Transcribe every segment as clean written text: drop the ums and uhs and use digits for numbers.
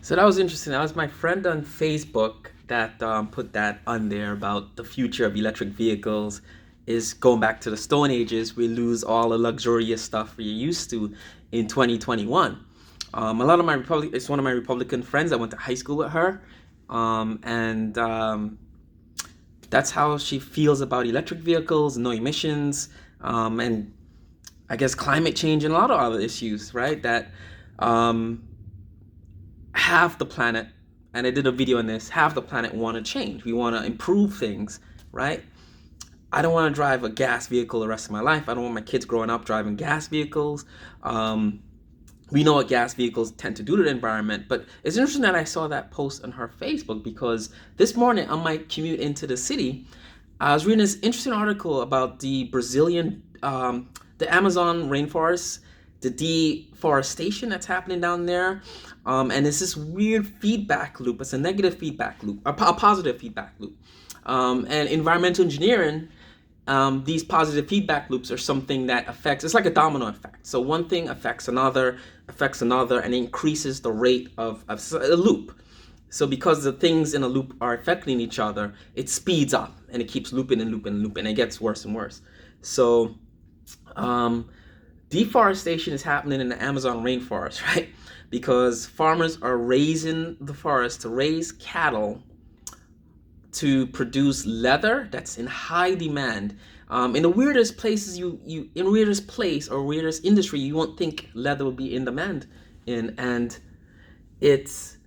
So that was interesting. That was my friend on Facebook that put that on there about the future of electric vehicles is going back to the Stone Ages. We lose all the luxurious stuff we're used to in 2021. A lot of my it's one of my Republican friends. I went to high school with her, and that's how she feels about electric vehicles, no emissions, and I guess climate change and a lot of other issues, right? That um, half the planet, and I did a video on this, half the planet want to change. We want to improve things, right? I don't want to drive a gas vehicle the rest of my life. I don't want my kids growing up driving gas vehicles. Um, we know what gas vehicles tend to do to the environment, but it's interesting that I saw that post on her Facebook because this morning on my commute into the city, I was reading this interesting article about the the Amazon rainforest, the deforestation that's happening down there, and it's this weird feedback loop. It's a negative feedback loop, a positive feedback loop, and environmental engineering. These positive feedback loops are something that affects. It's like a domino effect. So one thing affects another, and increases the rate of a loop. So because the things in a loop are affecting each other, it speeds up and it keeps looping and looping and looping, and it gets worse and worse. So um, deforestation is happening in the Amazon rainforest, right? Because farmers are raising the forest to raise cattle to produce leather that's in high demand. In the weirdest places, you in weirdest place or weirdest industry, you won't think leather would be in demand in, and it's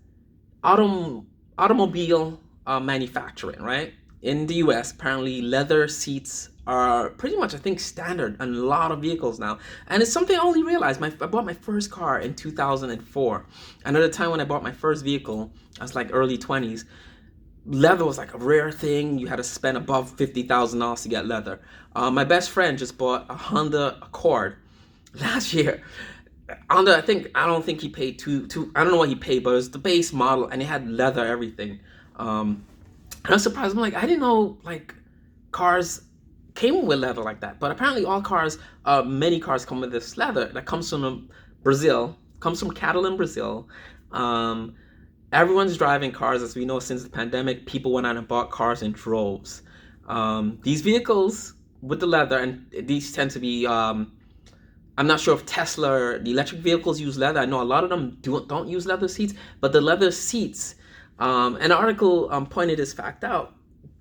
automobile manufacturing, right? In the U.S., apparently leather seats are pretty much, I think, standard on a lot of vehicles now, and it's something I only realized. I bought my first car in 2004, and at the time when I bought my first vehicle, I was like early 20s. Leather was like a rare thing. You had to spend above $50,000 to get leather. My best friend just bought a Honda Accord last year. Honda, I don't think he paid two. I don't know what he paid, but it was the base model and it had leather everything. And I was surprised. I'm like, I didn't know like cars came with leather like that. But apparently, all cars, many cars come with this leather that comes from Brazil, comes from cattle in Brazil. Um, Everyone's driving cars, as we know, since the pandemic. People went out and bought cars in droves. These vehicles with the leather, and these tend to be. I'm not sure if Tesla, the electric vehicles use leather. I know a lot of them don't use leather seats, but the leather seats. An article pointed this fact out.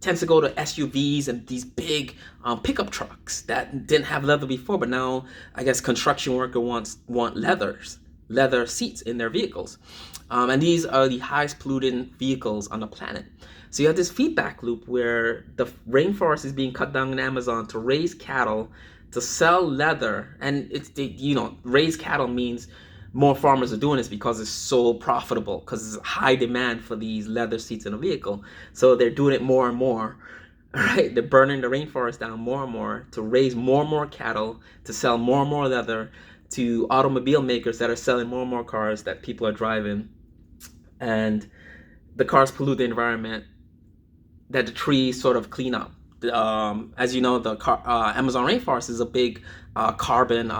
Tends to go to SUVs and these big pickup trucks that didn't have leather before, but now I guess construction worker want leather seats in their vehicles. And these are the highest polluting vehicles on the planet. So you have this feedback loop where the rainforest is being cut down in Amazon to raise cattle, to sell leather, and raise cattle means more farmers are doing this because it's so profitable, because there's high demand for these leather seats in a vehicle. So they're doing it more and more, right? They're burning the rainforest down more and more to raise more and more cattle, to sell more and more leather to automobile makers that are selling more and more cars that people are driving. And the cars pollute the environment that the trees sort of clean up. As you know, Amazon rainforest is a big carbon.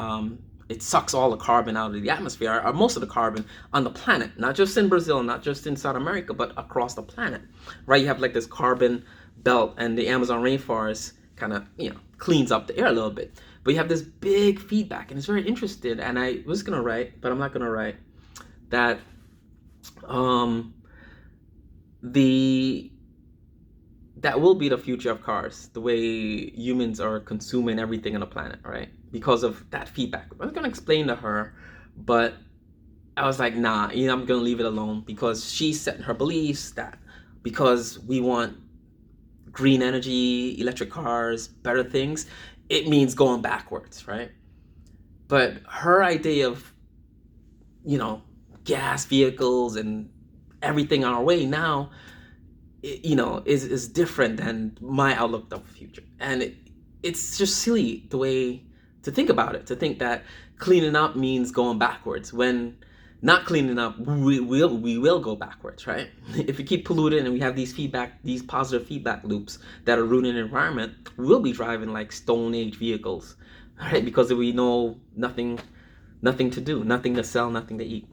It sucks all the carbon out of the atmosphere, or most of the carbon on the planet, not just in Brazil, not just in South America, but across the planet. Right? You have like this carbon belt, and the Amazon rainforest kind of cleans up the air a little bit. But you have this big feedback, and it's very interesting. And I was gonna write, but I'm not gonna write that. Um, the that will be the future of cars, the way humans are consuming everything on the planet, right? Because of that feedback. I was gonna explain to her, but I was like, nah, I'm gonna leave it alone, because she's setting her beliefs that because we want green energy, electric cars, better things, it means going backwards, right? But her idea of, you know, gas vehicles and everything on our way now, is different than my outlook of the future. And it's just silly the way to think about it, to think that cleaning up means going backwards, when not cleaning up, we will go backwards, right? If we keep polluting and we have these positive feedback loops that are ruining the environment, we'll be driving like Stone Age vehicles, right? Because we know nothing to do, nothing to sell, nothing to eat.